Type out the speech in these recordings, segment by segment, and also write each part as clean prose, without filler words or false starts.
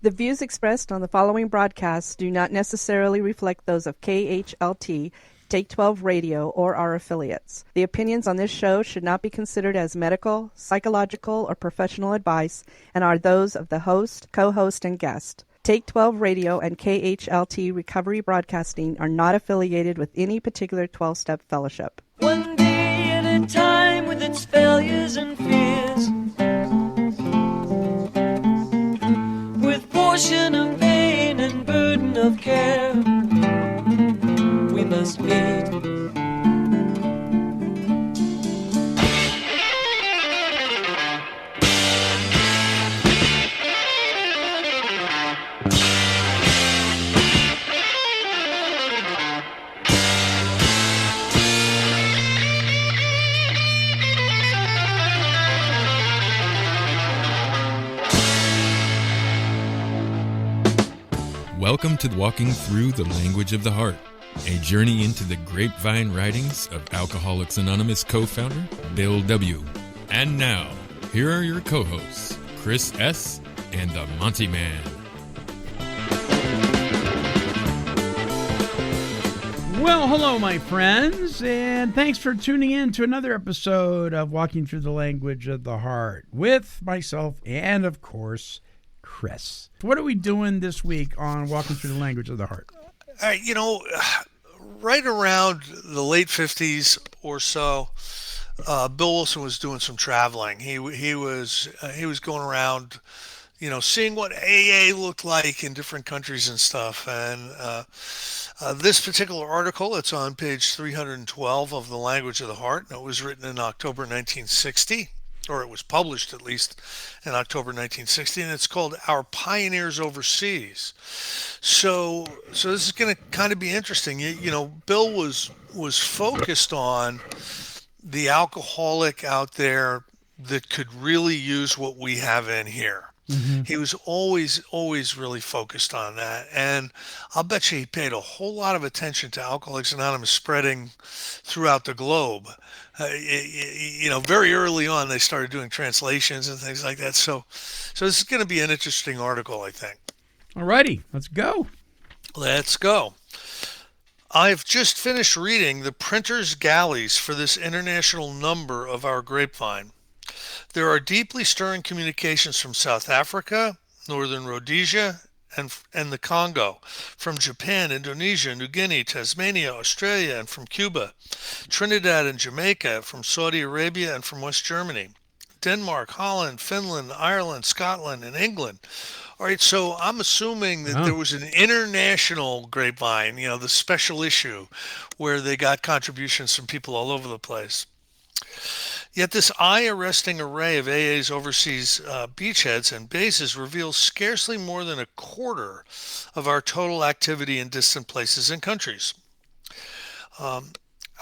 The views expressed on the following broadcasts do not necessarily reflect those of KHLT, Take 12 Radio, or our affiliates. The opinions on this show should not be considered as medical, psychological, or professional advice and are those of the host, co-host, and guest. Take 12 Radio and KHLT Recovery Broadcasting are not affiliated with any particular 12-step fellowship. One day at a time with its failures and fears, with portion of pain and burden of care, we must meet. Welcome to Walking Through the Language of the Heart, a journey into the grapevine writings of Alcoholics Anonymous co-founder Bill W. And now, here are your co-hosts, Chris S. and the Monty Man. Well, hello, my friends, and thanks for tuning in to another episode of Walking Through the Language of the Heart with myself and, of course, Chris. What are we doing this week on Walking Through the Language of the Heart? Right around the late 50s or so, Bill Wilson was doing some traveling. He was going around, seeing what AA looked like in different countries and stuff. And this particular article, it's on page 312 of The Language of the Heart, and it was written in October 1960. Or it was published at least in October 1960, and it's called Our Pioneers Overseas. So this is going to kind of be interesting. Bill was focused on the alcoholic out there that could really use what we have in here. Mm-hmm. He was always really focused on that. And I'll bet you he paid a whole lot of attention to Alcoholics Anonymous spreading throughout the globe. Very early on, they started doing translations and things like that. So this is going to be an interesting article, I think. All righty, let's go. Let's go. I've just finished reading the printer's galleys for this international number of our Grapevine. There are deeply stirring communications from South Africa, Northern Rhodesia, and the Congo, from Japan, Indonesia, New Guinea, Tasmania, Australia, and from Cuba, Trinidad and Jamaica, from Saudi Arabia, and from West Germany, Denmark, Holland, Finland, Ireland, Scotland, and England. All right, so I'm assuming that there was an international Grapevine, the special issue, where they got contributions from people all over the place. Yet this eye-arresting array of AA's overseas beachheads and bases reveals scarcely more than a quarter of our total activity in distant places and countries. Out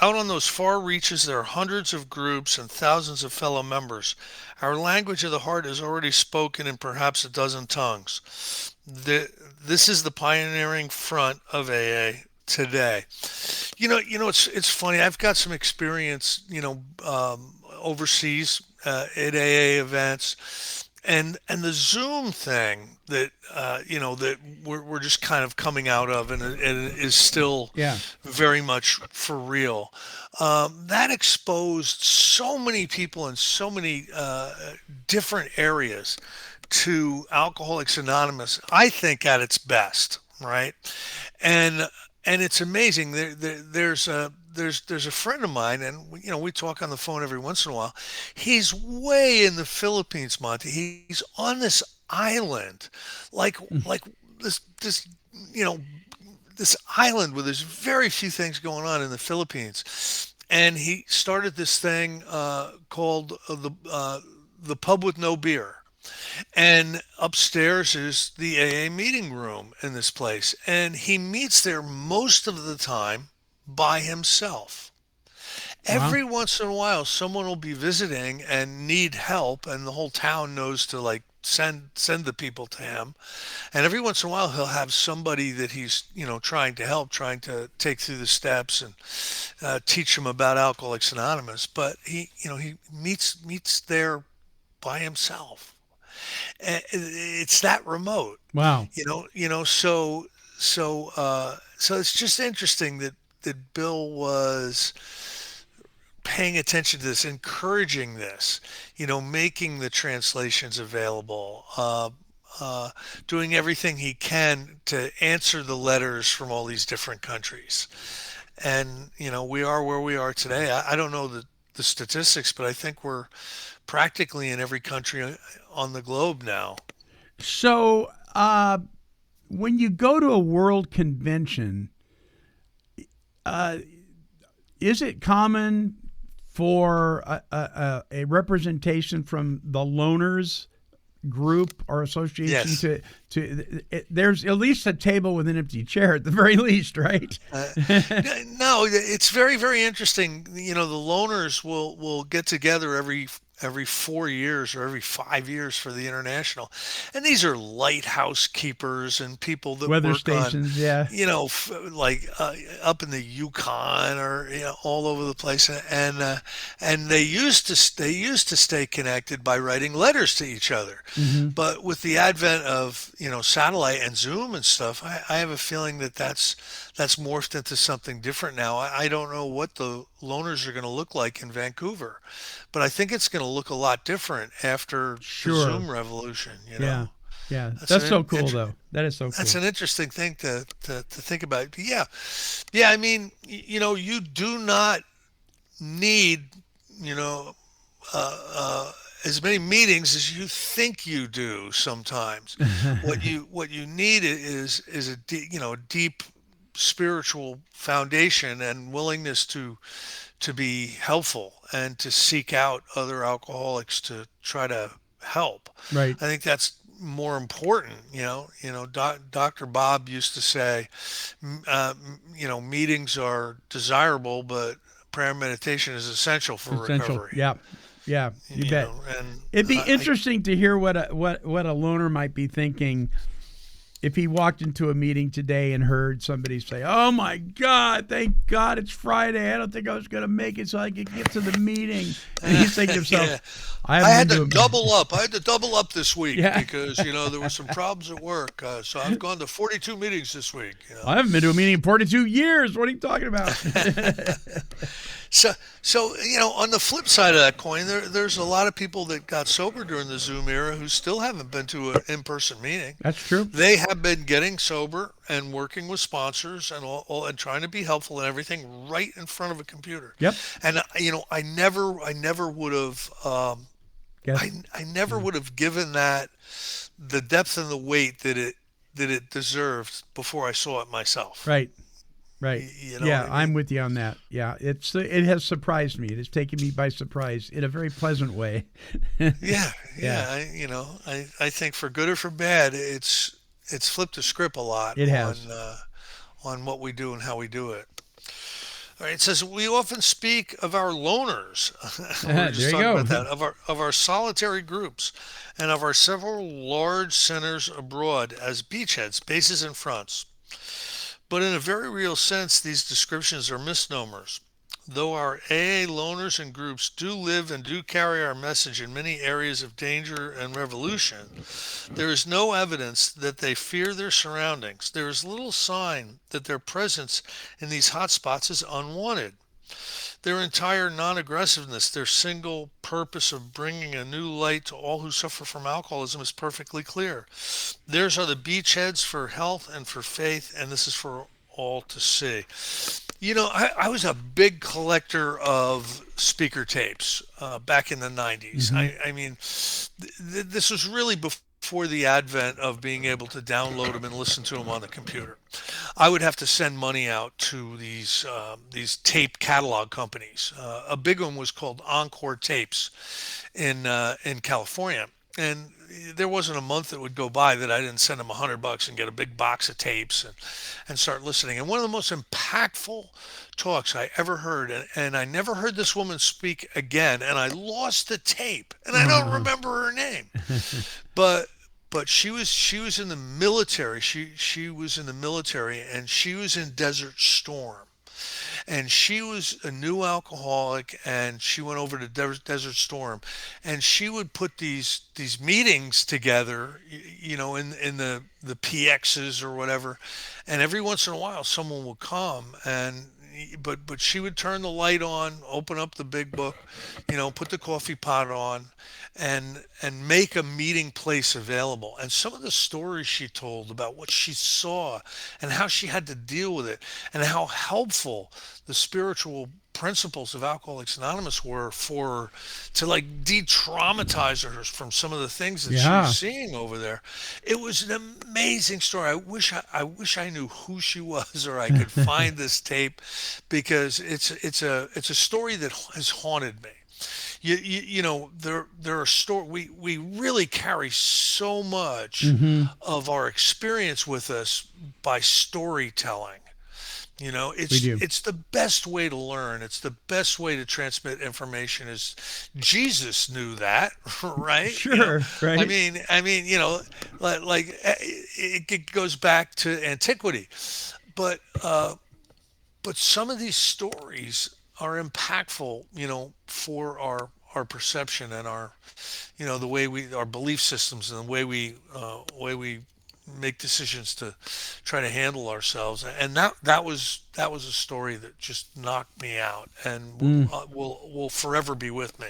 on those far reaches, there are hundreds of groups and thousands of fellow members. Our language of the heart is already spoken in perhaps a dozen tongues. This is the pioneering front of AA today. It's funny. I've got some experience, overseas at AA events, and the Zoom thing that that we're just kind of coming out of, and it is still very much for real. That exposed so many people in so many different areas to Alcoholics Anonymous, I think, at its best, right? And it's amazing. There's a friend of mine, and we talk on the phone every once in a while. He's way in the Philippines, Monty. He's on this island, like this island where there's very few things going on in the Philippines. And he started this thing called the Pub with No Beer. And upstairs is the AA meeting room in this place. And he meets there most of the time by himself. Every once in a while, someone will be visiting and need help, and the whole town knows to send the people to him. And every once in a while, he'll have somebody that he's trying to help, trying to take through the steps and teach them about Alcoholics Anonymous. But he meets there by himself. It's that remote, Wow. so it's just interesting that Bill was paying attention to this, encouraging this, making the translations available, uh, doing everything he can to answer the letters from all these different countries. And, we are where we are today. I don't know the statistics, but I think we're practically in every country on the globe now. So, when you go to a world convention, uh, is it common for a representation from the loners group or association Yes. there's at least a table with an empty chair at the very least, right? No, it's very, very interesting. The loners will get together every 4 years or every 5 years for the international, and these are lighthouse keepers and people that Weather work on, stations, yeah. like up in the Yukon or all over the place, and they used to stay connected by writing letters to each other, Hmm. but with the advent of satellite and Zoom and stuff, I have a feeling that's morphed into something different now. I don't know what the loners are going to look like in Vancouver, but I think it's going to look a lot different after the Sure. Zoom revolution. Yeah. Yeah. That's That's an so cool, though. That is so that's cool. an interesting thing to think about. But yeah. I mean, you do not need you know as many meetings as you think you do sometimes. What you need is a deep spiritual foundation and willingness to be helpful and to seek out other alcoholics to try to help. Right. I think that's more important. Dr. Bob used to say, meetings are desirable, but prayer and meditation is essential for Essential. recovery. Yeah. Yeah. You bet. And It'd be I interesting to hear what a loner might be thinking if he walked into a meeting today and heard somebody say, "Oh my God, thank God it's Friday. I don't think I was going to make it so I could get to the meeting." And he's thinking to himself, yeah, "I I haven't had been to to a meeting." double up. I had to double up this week Yeah. because there were some problems at work. So I've gone to 42 meetings this week. I haven't been to a meeting in 42 years. What are you talking about? So on the flip side of that coin, there's a lot of people that got sober during the Zoom era who still haven't been to an in-person meeting. That's true. They have been getting sober and working with sponsors and all and trying to be helpful and everything right in front of a computer. Yep. And I never would have Yes. I never would have given that the depth and the weight that it deserved before I saw it myself. Right. Right. You know Yeah, what I I'm mean? with you on that. Yeah, it has surprised me. It has taken me by surprise in a very pleasant way. Yeah, Yeah. yeah. I think for good or for bad, it's flipped the script a lot It has. on what we do and how we do it. All right, it says we often speak of our loners. We were There just you talking go. about that of our solitary groups, and of our several large centers abroad as beachheads, bases, and fronts. But in a very real sense, these descriptions are misnomers. Though our AA loners and groups do live and do carry our message in many areas of danger and revolution, there is no evidence that they fear their surroundings. There is little sign that their presence in these hot spots is unwanted. Their entire non aggressiveness, their single purpose of bringing a new light to all who suffer from alcoholism is perfectly clear. Theirs are the beachheads for health and for faith, and this is for all to see. I was a big collector of speaker tapes back in the 90s. Hmm. I mean, this was really before the advent of being able to download them and listen to them on the computer. I would have to send money out to these tape catalog companies. A big one was called Encore Tapes in California, and there wasn't a month that would go by that I didn't send them $100 and get a big box of tapes and start listening. And one of the most impactful talks I ever heard, and I never heard this woman speak again, and I lost the tape, and I don't remember her name, but she was in the military. She was in the military, and she was in Desert Storm. and she was a new alcoholic, and she went over to Desert Storm, and she would put these meetings together, in the PXs or whatever, and every once in a while someone would come, and but she would turn the light on, open up the big book, put the coffee pot on, and make a meeting place available. And some of the stories she told about what she saw and how she had to deal with it, and how helpful the spiritual principles of Alcoholics Anonymous were for her to like de-traumatize her from some of the things that she was Yeah. seeing over there. It was an amazing story. I wish I knew who she was, or I could find this tape, because it's a story that has haunted me. There are we really carry so much Hmm. of our experience with us by storytelling. We It's do. it's the best way to learn. It's the best way to transmit information. Is Jesus knew that, right? Sure. I Right. mean, I mean, it goes back to antiquity, but some of these stories are impactful, for our perception, and the way our belief systems, and the way we make decisions to try to handle ourselves. And that was a story that just knocked me out, and Mm. will forever be with me.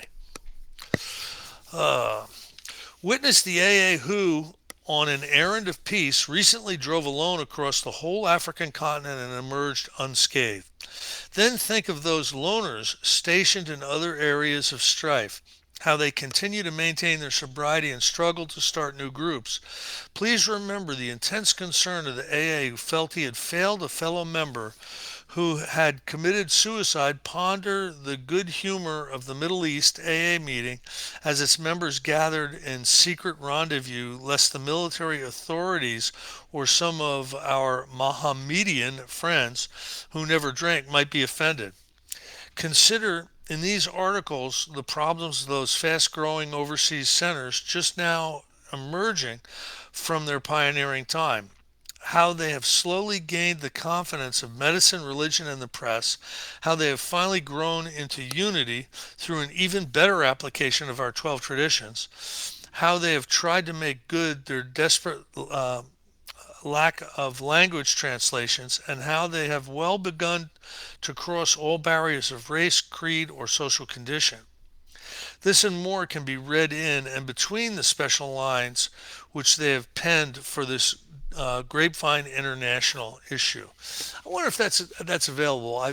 Witness the AA who, on an errand of peace, recently drove alone across the whole African continent and emerged unscathed. Then think of those loners stationed in other areas of strife, how they continue to maintain their sobriety and struggle to start new groups. Please remember the intense concern of the AA who felt he had failed a fellow member who had committed suicide. Ponder the good humor of the Middle East AA meeting as its members gathered in secret rendezvous, lest the military authorities or some of our Mohammedan friends who never drank might be offended. Consider in these articles the problems of those fast growing overseas centers just now emerging from their pioneering time. How they have slowly gained the confidence of medicine, religion, and the press. How they have finally grown into unity through an even better application of our 12 traditions. How they have tried to make good their desperate lack of language translations, and how they have well begun to cross all barriers of race, creed, or social condition. This and more can be read in and between the special lines which they have penned for this Grapevine International issue. I wonder if that's available.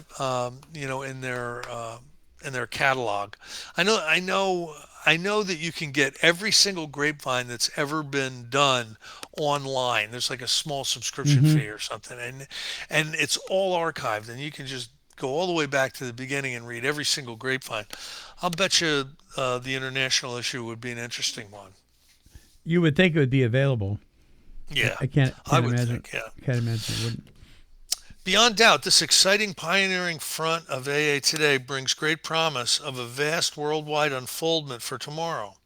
In their catalog. I know that you can get every single Grapevine that's ever been done online. There's like a small subscription Hmm. fee or something, and it's all archived, and you can just go all the way back to the beginning and read every single Grapevine. I'll bet you the international issue would be an interesting one. You would think it would be available. Yeah, I can't I can't would imagine. think. Yeah. Can't imagine it wouldn't. Beyond doubt, this exciting pioneering front of AA today brings great promise of a vast worldwide unfoldment for tomorrow.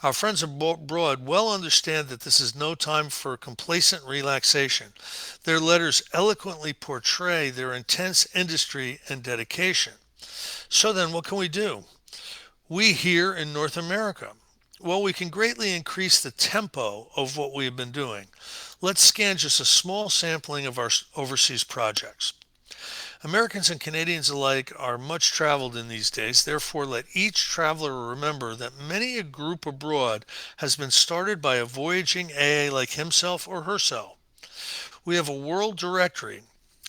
Our friends abroad well understand that this is no time for complacent relaxation. Their letters eloquently portray their intense industry and dedication. So then, what can we do? We here in North America. Well, we can greatly increase the tempo of what we have been doing. Let's scan just a small sampling of our overseas projects. Americans and Canadians alike are much traveled in these days, therefore, let each traveler remember that many a group abroad has been started by a voyaging AA like himself or herself. We have a world directory.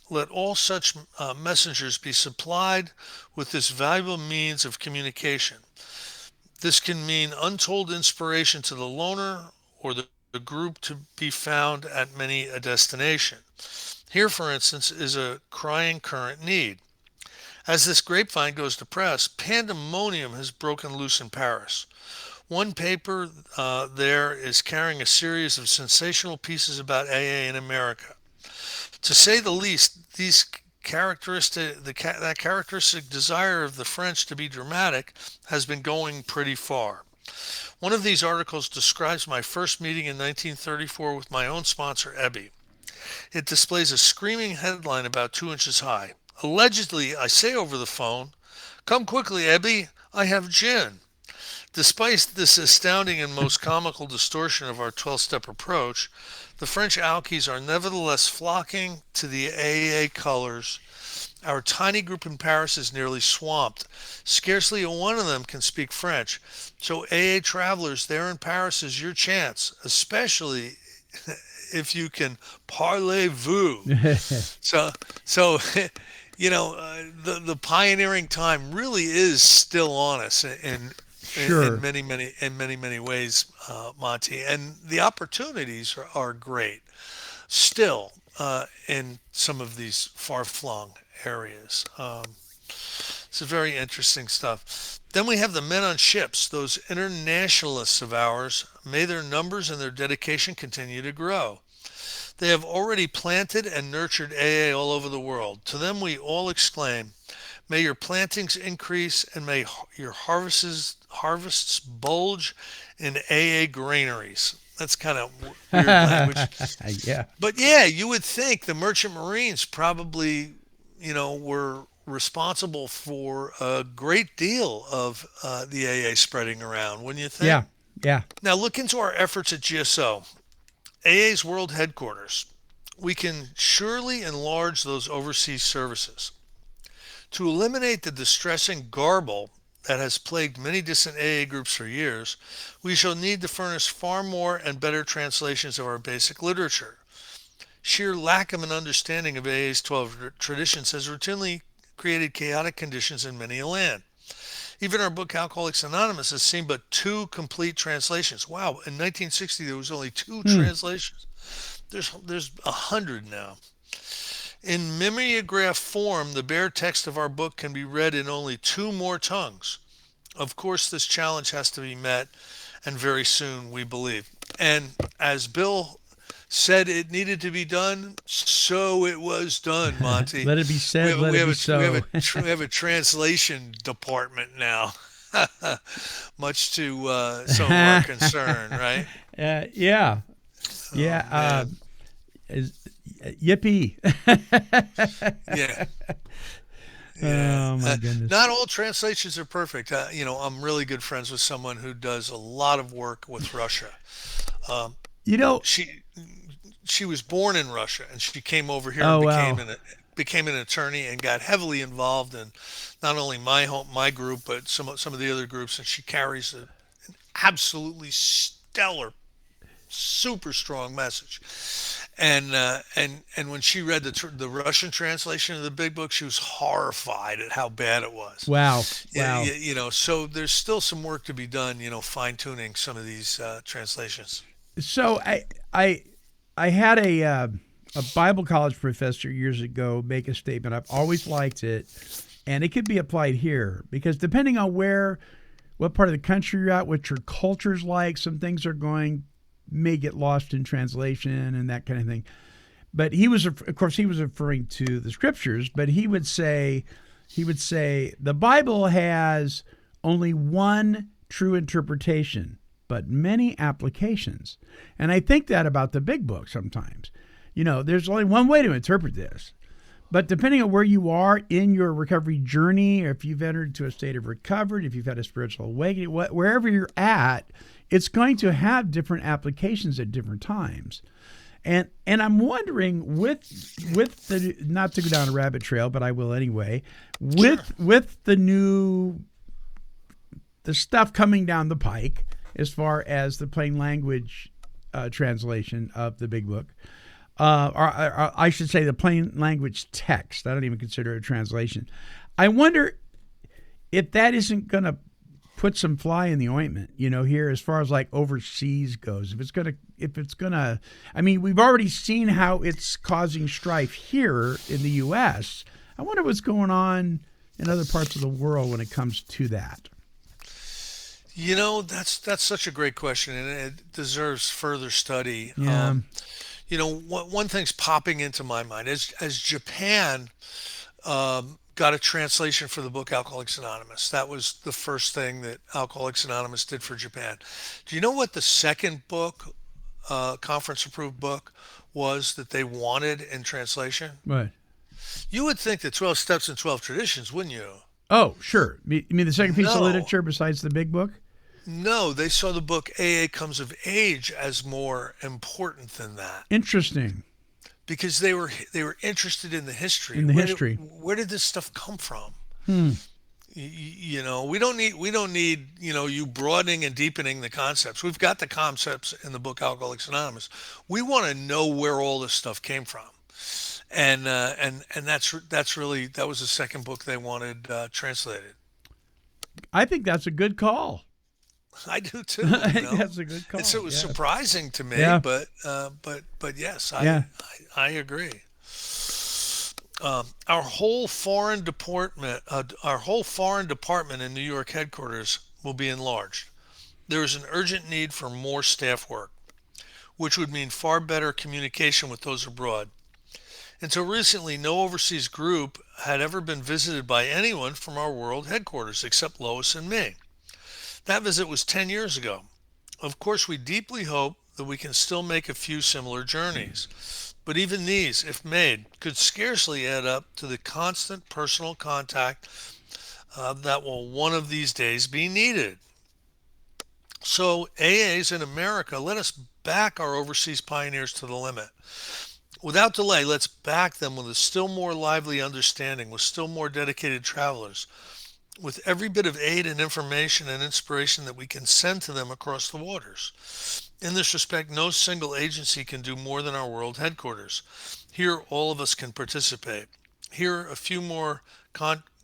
Let all such messengers be supplied with this valuable means of communication. This can mean untold inspiration to the loner or the group to be found at many a destination. Here, for instance, is a crying current need. As this grapevine goes to press, pandemonium has broken loose in Paris. One paper there is carrying a series of sensational pieces about AA in America. To say the least, that characteristic desire of the French to be dramatic has been going pretty far. One of these articles describes my first meeting in 1934 with my own sponsor, Ebby. It displays a screaming headline about 2 inches high. Allegedly, I say over the phone, "Come quickly, Ebby, I have gin." Despite this astounding and most comical distortion of our 12-step approach, the French alkies are nevertheless flocking to the AA colors. Our tiny group in Paris is nearly swamped. Scarcely a one of them can speak French. So AA travelers there in Paris is your chance, especially if you can parlez-vous. So, so the pioneering time really is still on us Sure. in many ways, Monty, and the opportunities are great still in some of these far-flung areas. It's very interesting stuff. Then we have the men on ships, those internationalists of ours. May their numbers and their dedication continue to grow. They have already planted and nurtured AA all over the world. To them we all exclaim, may your plantings increase and may your harvests bulge in AA granaries. That's kind of weird language. Yeah. But yeah, you would think the merchant marines probably, were responsible for a great deal of the AA spreading around, wouldn't you think? Yeah. Yeah. Now look into our efforts at GSO, AA's world headquarters. We can surely enlarge those overseas services. To eliminate the distressing garble that has plagued many distant AA groups for years, we shall need to furnish far more and better translations of our basic literature. Sheer lack of an understanding of AA's 12 traditions has routinely created chaotic conditions in many a land. Even our book Alcoholics Anonymous has seen but two complete translations. Wow, in 1960 there was only two translations. There's 100 now. In mimeograph form, the bare text of our book can be read in only two more tongues. Of course, this challenge has to be met, and very soon, we believe. And as Bill said it needed to be done, so it was done, Monty. Let it be said, let it be so. We have a translation department now, much to some of our concern, right? Yeah. Yeah. Yippee. Yeah. Oh, my goodness. Not all translations are perfect. I'm really good friends with someone who does a lot of work with Russia. You know, She was born in Russia and she came over here oh, and wow. became an attorney and got heavily involved in not only my group but some of the other groups, and she carries an absolutely stellar, super strong message. And when she read the Russian translation of the Big Book, she was horrified at how bad it was. Wow. Yeah, Wow. so there's still some work to be done, fine tuning some of these translations. So I had a Bible college professor years ago make a statement. I've always liked it, and it could be applied here because depending on what part of the country you're at, what your culture's like, some things may get lost in translation and that kind of thing. But he was referring to the scriptures, but he would say the Bible has only one true interpretation, but many applications. And I think that about the Big Book sometimes. There's only one way to interpret this. But depending on where you are in your recovery journey, or if you've entered into a state of recovery, if you've had a spiritual awakening, wherever you're at, it's going to have different applications at different times. And I'm wondering with the, not to go down a rabbit trail, but I will anyway, with the stuff coming down the pike as far as the plain language translation of the Big Book, or I should say the plain language text. I don't even consider it a translation. I wonder if that isn't going to put some fly in the ointment, here as far as like overseas goes. If it's gonna, I mean, we've already seen how it's causing strife here in the U.S. I wonder what's going on in other parts of the world when it comes to that. That's such a great question, and it deserves further study. Yeah. One thing's popping into my mind as Japan got a translation for the book Alcoholics Anonymous. That was the first thing that Alcoholics Anonymous did for Japan. Do you know what the second book, conference approved book, was that they wanted in translation? Right. You would think the 12 Steps and 12 Traditions, wouldn't you? Oh, sure. You mean the second piece of No, literature besides the big book? no, they saw the book AA Comes of Age as more important than that Interesting. because they were interested in the history. In the history. Where did this stuff come from? Hmm. You know, we don't need you broadening and deepening the concepts. We've got the concepts in the book Alcoholics Anonymous. We want to know where all this stuff came from, and that's really that was the second book they wanted translated. I think that's a good call. I do too. I You think know, that's a good call. it was Yeah. surprising to me, Yeah. but yes, Yeah. I agree. Our whole foreign department in New York headquarters will be enlarged. There is an urgent need for more staff work, which would mean far better communication with those abroad. Until recently, no overseas group had ever been visited by anyone from our world headquarters except Lois and me. That visit was 10 years ago. Of course, we deeply hope that we can still make a few similar journeys. But even these, if made, could scarcely add up to the constant personal contact that will one of these days be needed. So, AAs in America, let us back our overseas pioneers to the limit. Without delay, let's back them with a still more lively understanding, with still more dedicated travelers, with every bit of aid and information and inspiration that we can send to them across the waters. In this respect, no single agency can do more than our world headquarters. Here, all of us can participate. Here, a few more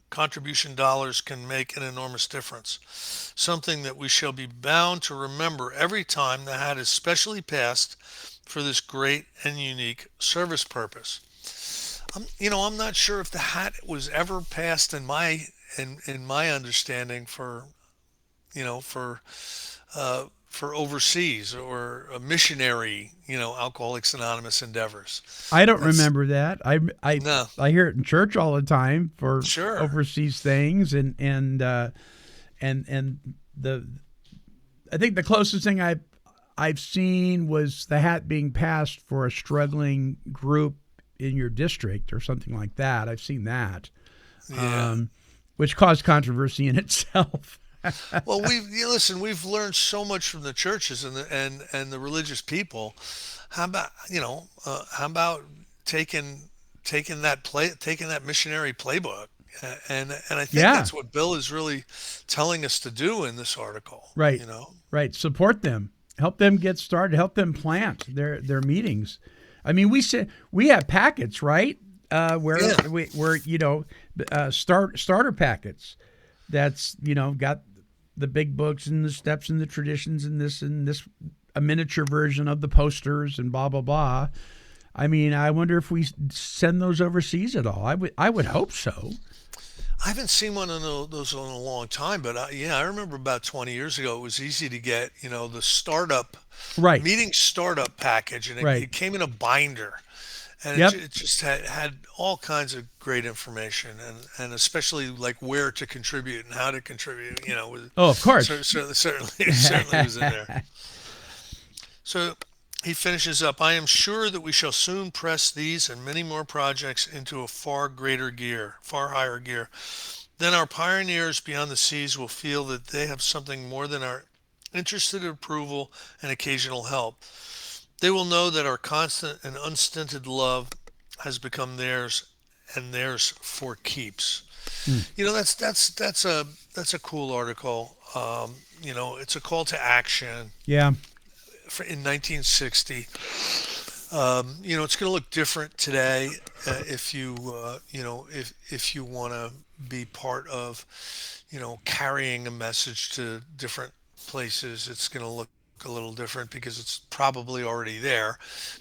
contribution dollars can make an enormous difference. Something that we shall be bound to remember every time the hat is specially passed for this great and unique service purpose. I'm not sure if the hat was ever passed in my understanding for for overseas or a missionary, Alcoholics Anonymous endeavors. I don't That's remember that. no, I hear it in church all the time for sure. overseas things, and the I think the closest thing I've seen was the hat being passed for a struggling group in your district or something like that. I've seen that, Yeah. which caused controversy in itself. Well, listen. We've learned so much from the churches and the religious people. How about taking taking that missionary playbook, and I think Yeah, that's what Bill is really telling us to do in this article. right, You know, right. Support them, help them get started, help them plant their meetings. I mean, we have packets, right? Where yeah. where starter packets. That's got the big books and the steps and the traditions and this a miniature version of the posters and blah blah blah. I mean, I wonder if we send those overseas at all. I would hope so. I haven't seen one of those in a long time, but yeah, I remember about 20 years ago, it was easy to get, the Right. meeting startup package, and Right. it came in a binder, and Yep. it just had all kinds of great information, and especially like where to contribute and how to contribute, Oh, of course. certainly was in there. So he finishes up, I am sure that we shall soon press these and many more projects into a far higher gear. Then our pioneers beyond the seas will feel that they have something more than our interested approval and occasional help. They will know that our constant and unstinted love has become theirs and theirs for keeps. That's a cool article. It's a call to action Yeah. in 1960. It's going to look different today if if you want to be part of, carrying a message to different places. It's going to look a little different because it's probably already there.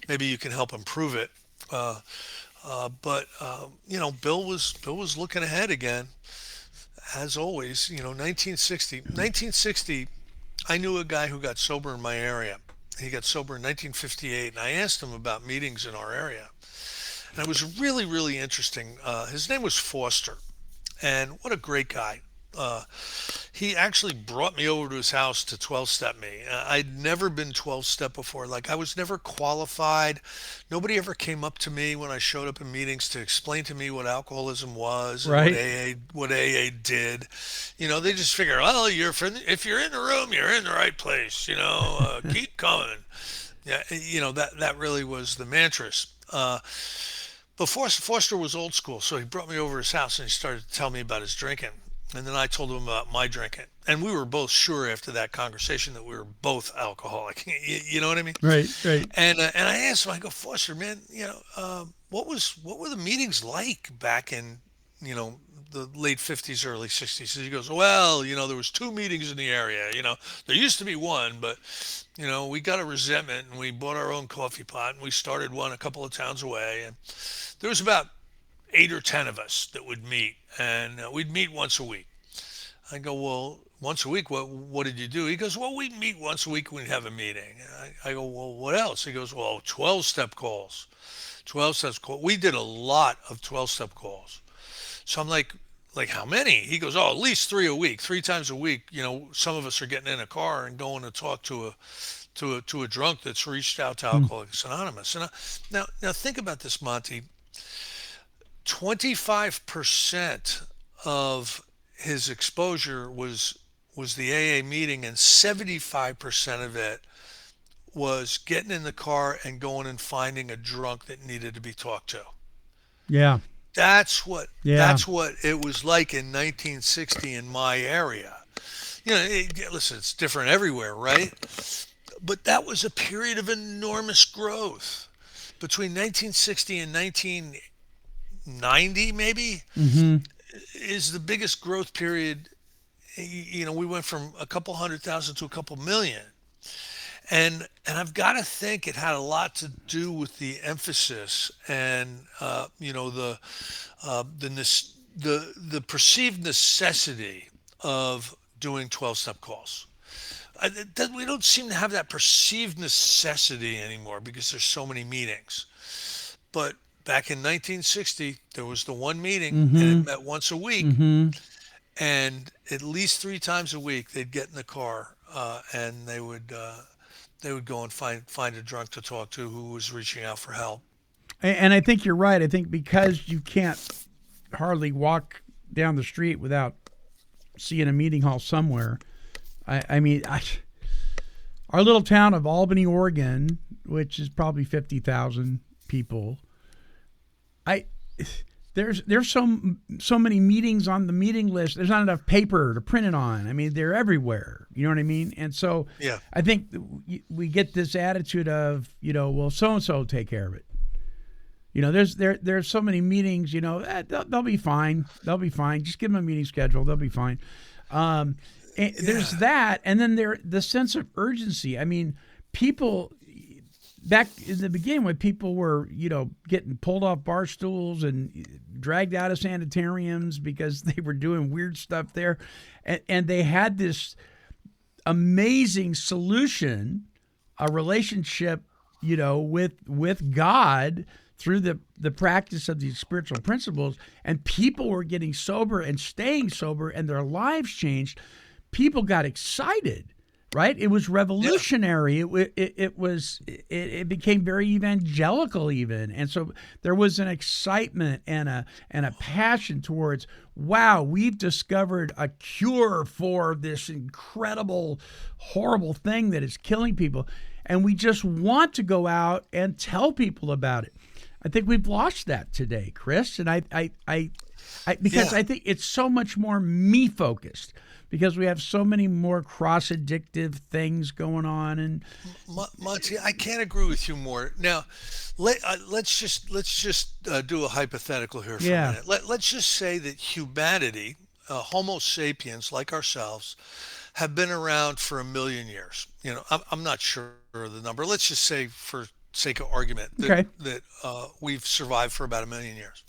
Maybe you can help improve it. But Bill was looking ahead again, as always. 1960. I knew a guy who got sober in my area. He got sober in 1958, and I asked him about meetings in our area. And it was really, really interesting. His name was Foster, and what a great guy. Uh, he actually brought me over to his house to 12 step me. I'd never been 12 step before. Like, I was never qualified. Nobody ever came up to me when I showed up in meetings to explain to me what alcoholism was and Right. what AA did. They just figure, well, if you're in the room, you're in the right place. Keep coming. Yeah, that really was the mantras. But Foster was old school, so he brought me over to his house and he started to tell me about his drinking. And then I told him about my drinking. And we were both sure after that conversation that we were both alcoholic. You know what I mean? Right. Right. And I asked him, I go, Foster, man, what were the meetings like back in, you know, the late 50s, early 60s? He goes, well, there was two meetings in the area. There used to be one, but we got a resentment and we bought our own coffee pot and we started one a couple of towns away. And there was about 8 or 10 of us that would meet, and we'd meet once a week. I go, well, once a week, what did you do? He goes, well, we'd meet once a week when we'd have a meeting. I go, well, what else? He goes, well, 12 step calls. 12 steps call. We did a lot of 12 step calls. So I'm like how many? He goes, oh, at least three a week, 3 times a week. Some of us are getting in a car and going to talk to a drunk that's reached out to Hmm. Alcoholics Anonymous. And now think about this, Monty. 25% of his exposure was the AA meeting, and 75% of it was getting in the car and going and finding a drunk that needed to be talked to. Yeah. That's what Yeah. that's what it was like in 1960 in my area. Listen, it's different everywhere, right? But that was a period of enormous growth between 1960 and 1990, maybe, Hmm. is the biggest growth period. We went from a couple 100,000 to a couple million. And I've got to think it had a lot to do with the emphasis and the perceived necessity of doing 12 step calls. We don't seem to have that perceived necessity anymore because there's so many meetings. But back in 1960, there was the one meeting and Hmm. it met once a week. Hmm. And at least 3 times a week, they'd get in the car and they would go and find a drunk to talk to who was reaching out for help. And I think you're right. I think because you can't hardly walk down the street without seeing a meeting hall somewhere. I mean, our little town of Albany, Oregon, which is probably 50,000 people. I there's so many meetings on the meeting list. There's not enough paper to print it on. I mean, they're everywhere. You know what I mean? And so Yeah. I think we get this attitude of, well, so and so will take care of it. There's so many meetings. They'll be fine. They'll be fine. Just give them a meeting schedule. They'll be fine. And there's Yeah. that, and then the sense of urgency. I mean, people back in the beginning when people were getting pulled off bar stools and dragged out of sanitariums because they were doing weird stuff there, and they had this amazing solution, a relationship, with God through the practice of these spiritual principles, and people were getting sober and staying sober, and their lives changed. People got excited, right? It was Yeah. revolutionary. It became very evangelical even, and so there was an excitement and a passion towards, wow, we've discovered a cure for this incredible, horrible thing that is killing people, and we just want to go out and tell people about it. I think we've lost that today, Chris, and because Yeah. I think it's so much more me focused because we have so many more cross addictive things going on, and Monty, I can't agree with you more. Now, let's just do a hypothetical here for a yeah. minute. Let's just say that humanity, Homo sapiens like ourselves, have been around for 1 million years. I'm not sure of the number. Let's just say, for sake of argument, that Okay. we've survived for about 1 million years.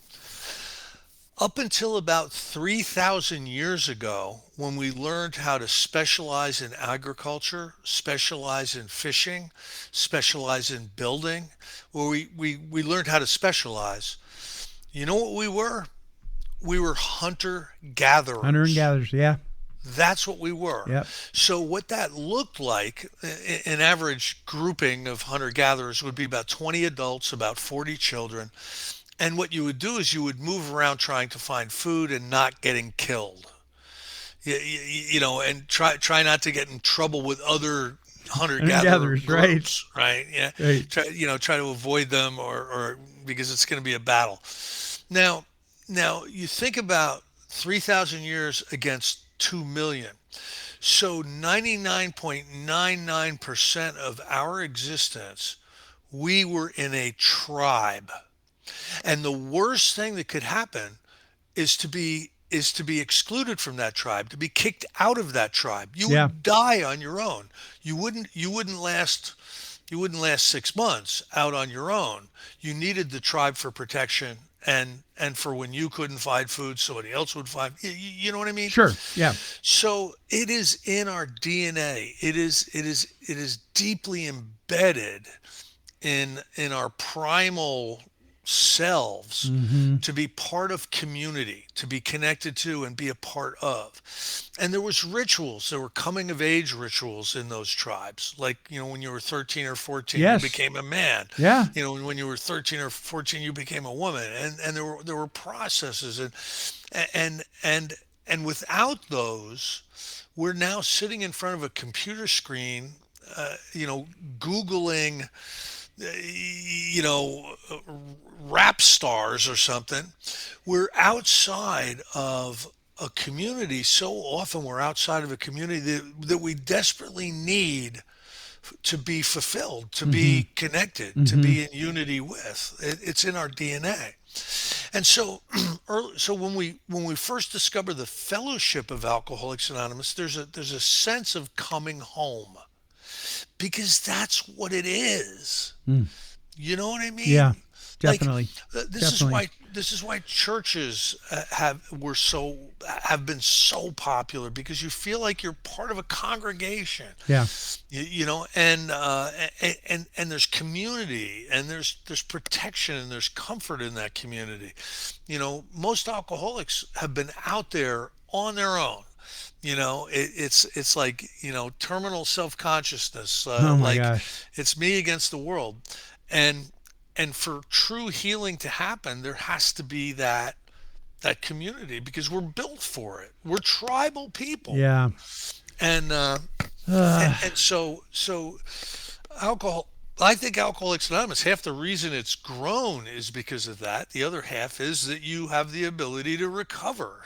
Up until about 3,000 years ago, when we learned how to specialize in agriculture, specialize in fishing, specialize in building, where we learned how to specialize, you know what we were? We were hunter gatherers. Hunter and gatherers. Yeah. That's what we were. Yep. So what that looked like, an average grouping of hunter gatherers would be about 20 adults, about 40 children. And what you would do is you would move around trying to find food and not getting killed. And try not to get in trouble with other hunter Hunter and gatherer gatherers. Right. groups, right? Yeah. Right. Try to avoid them or because it's going to be a battle. Now, you think about 3,000 years against 2 million. So 99.99% of our existence, we were in a tribe. And the worst thing that could happen is to be excluded from that tribe, to be kicked out of that tribe. You Yeah. would die on your own. You wouldn't last 6 months out on your own. You needed the tribe for protection and for when you couldn't find food, somebody else would find. You know what I mean? Sure. Yeah. So it is in our DNA. It is deeply embedded in our primal selves to be part of community, to be connected to and be a part of. And there were coming of age rituals in those tribes. Like, when you were 13 or 14, Yes. you became a man. Yeah. When you were 13 or 14, you became a woman. And there were processes and without those, we're now sitting in front of a computer screen, Googling, you know, rap stars or something. We're outside of a community. So often we're outside of a community that we desperately need to be fulfilled, to be connected, to be in unity with. It's in our DNA. And so, so when we first discover the fellowship of Alcoholics Anonymous, there's a sense of coming home, because that's what it is. You know what I mean? Yeah, Like, definitely. this is why churches have been so popular, because you feel like you're part of a congregation. Yeah. And there's community, and there's protection, and there's comfort in that community. Most alcoholics have been out there on their own. It's like, terminal self-consciousness. Oh my Like, gosh. it's me against the world. And for true healing to happen, there has to be that community, because we're built for it. We're tribal people. Yeah. And and so alcohol. I think Alcoholics Anonymous, half the reason it's grown is because of that. The other half is that you have the ability to recover.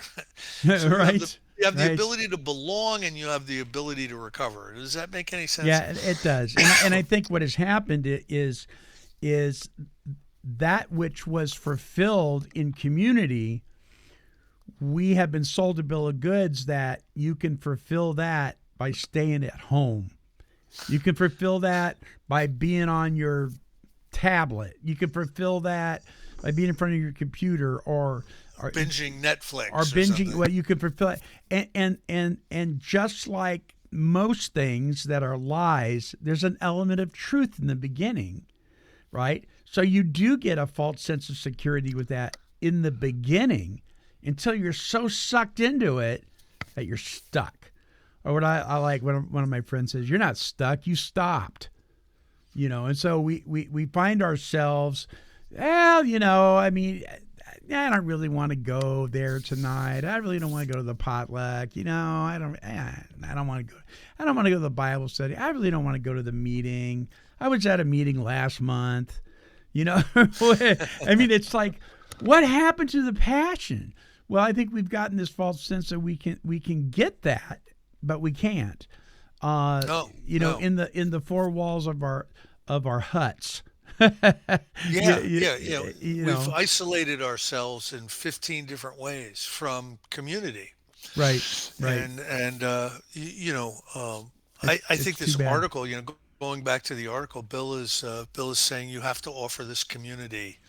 So Right. you have the Right. ability to belong, and you have the ability to recover. Does that make any sense? Yeah, it does. And I think what has happened is that which was fulfilled in community, we have been sold a bill of goods that you can fulfill that by staying at home. You can fulfill that by being on your tablet. You can fulfill that by being in front of your computer or Binging Netflix or binging. something. Well, you can fulfill it, and just like most things that are lies, there's an element of truth in the beginning, right? So you do get a false sense of security with that in the beginning until you're so sucked into it that you're stuck. Or what I like, one of my friends says, you're not stuck, you stopped. And so we find ourselves, well, I mean, I don't really want to go there tonight. I really don't want to go to the potluck. I don't want to go. I don't want to go to the Bible study. I really don't want to go to the meeting. I was at a meeting last month. I mean, it's like, what happened to the passion? Well, I think we've gotten this false sense that we can get that, but we can't. No. In the four walls of our huts. Yeah. You know. We've isolated ourselves in 15 different ways from community. Right. And I It's think too this bad. article, going back to the article, Bill is saying you have to offer this community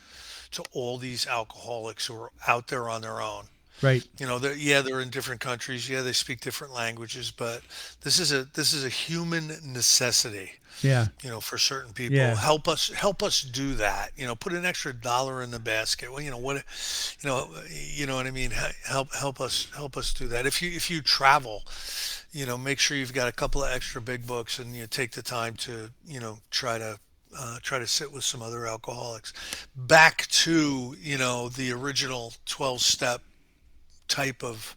to all these alcoholics who are out there on their own. Right. They're in different countries. Yeah, they speak different languages, but this is a human necessity. Yeah. For certain people, Yeah. help us do that. Put an extra dollar in the basket. Well, you know what I mean. Help us do that. If you travel, make sure you've got a couple of extra big books, and you take the time to try to sit with some other alcoholics. Back to the original 12-step type of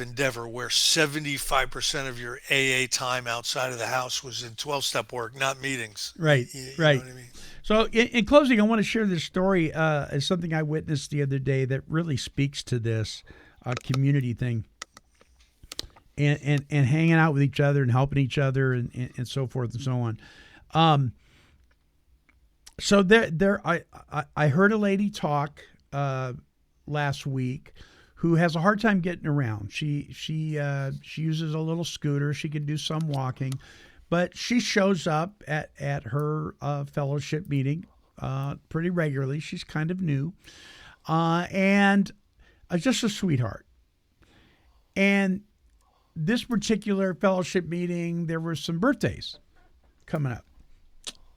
endeavor, where 75% of your AA time outside of the house was in 12-step work, not meetings. Right. You know Right. what I mean? So, in closing, I want to share this story as something I witnessed the other day that really speaks to this community thing, and hanging out with each other and helping each other, and so forth and so on. So I heard a lady talk last week who has a hard time getting around. She uses a little scooter. She can do some walking, but she shows up at her fellowship meeting pretty regularly. She's kind of new, and just a sweetheart. And this particular fellowship meeting, there were some birthdays coming up,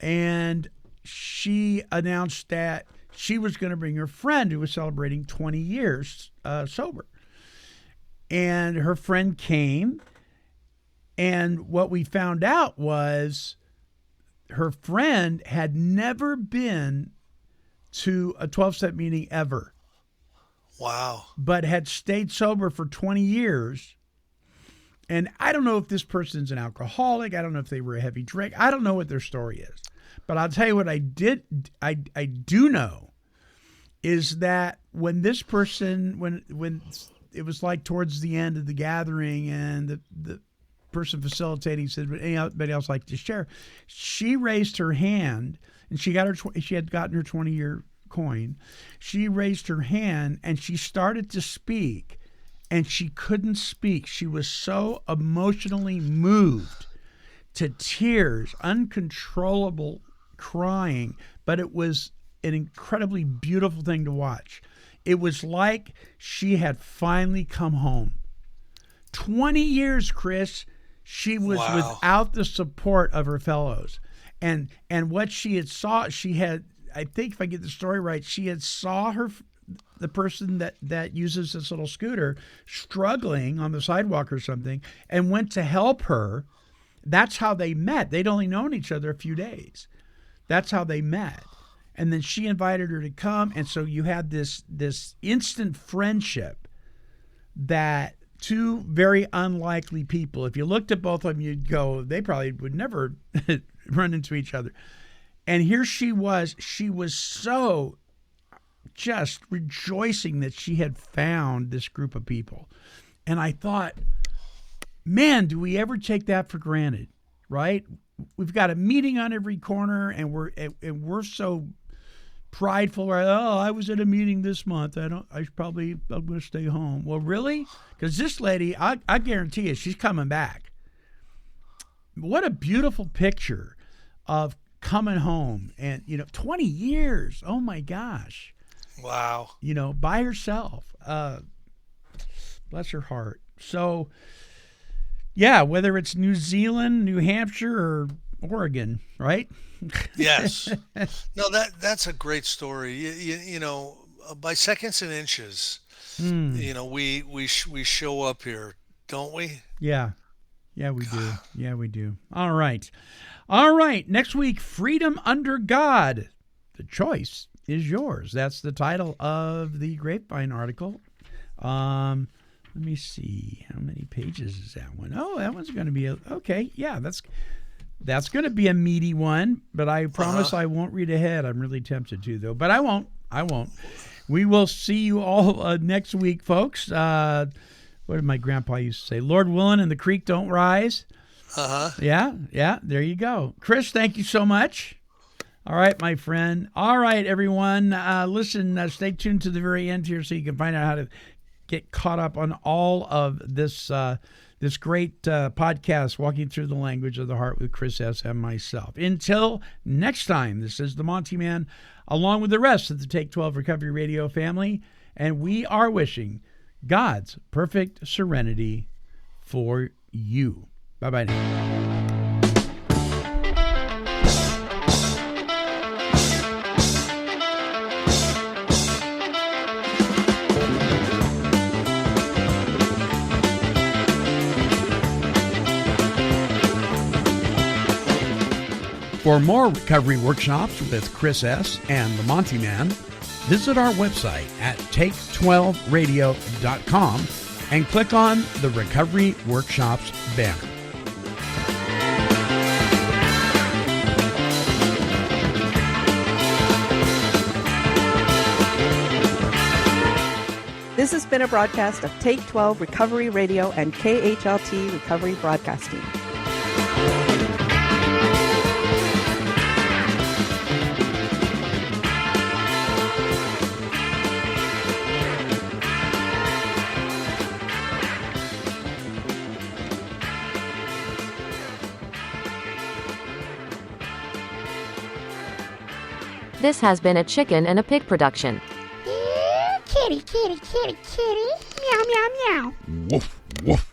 and she announced that she was going to bring her friend who was celebrating 20 years sober. And her friend came, and what we found out was her friend had never been to a 12-step meeting ever. Wow. But had stayed sober for 20 years. And I don't know if this person's an alcoholic. I don't know if they were a heavy drink. I don't know what their story is. But I'll tell you what I do know is that when this person, when it was like towards the end of the gathering, and the person facilitating said, "Would anybody else like to share?" She raised her hand, and she had gotten her 20-year coin. She raised her hand, and she started to speak, and she couldn't speak. She was so emotionally moved to tears, uncontrollable crying, but it was an incredibly beautiful thing to watch. It was like she had finally come home. 20 years, Chris, she was Wow. without the support of her fellows. And what she had, I think if I get the story right, she had saw the person that uses this little scooter struggling on the sidewalk or something, and went to help her. That's how they met. They'd only known each other a few days. That's how they met. And then she invited her to come. And so you had this instant friendship that two very unlikely people, if you looked at both of them, you'd go, they probably would never run into each other. And here she was so just rejoicing that she had found this group of people. And I thought, man, do we ever take that for granted, right? We've got a meeting on every corner, and we're so prideful. Right? Oh, I was at a meeting this month. I'm going to stay home. Well, really? Because this lady, I guarantee you, she's coming back. What a beautiful picture of coming home, and 20 years. Oh my gosh. Wow. By herself. Bless her heart. So, yeah, whether it's New Zealand, New Hampshire, or Oregon, right? Yes. No, that's a great story. By seconds and inches, we show up here, don't we? Yeah. Yeah, we do. Yeah, we do. All right. Next week, Freedom Under God. The choice is yours. That's the title of the Grapevine article. Let me see. How many pages is that one? Oh, that one's going to be okay. Yeah, that's going to be a meaty one, but I promise I won't read ahead. I'm really tempted to, though, but I won't. We will see you all next week, folks. What did my grandpa used to say? Lord willing, and the creek don't rise. Yeah, there you go. Chris, thank you so much. All right, my friend. All right, everyone. Listen, stay tuned to the very end here so you can find out how to get caught up on all of this this great podcast, Walking Through the Language of the Heart with Chris S. and myself. Until next time, this is the Monty Man, along with the rest of the Take 12 Recovery Radio family. And we are wishing God's perfect serenity for you. Bye-bye now. For more recovery workshops with Chris S. and the Monty Man, visit our website at take12radio.com and click on the Recovery Workshops banner. This has been a broadcast of Take 12 Recovery Radio and KHLT Recovery Broadcasting. This has been a Chicken and a Pig production. Kitty, kitty, kitty, kitty. Meow, meow, meow. Woof, woof.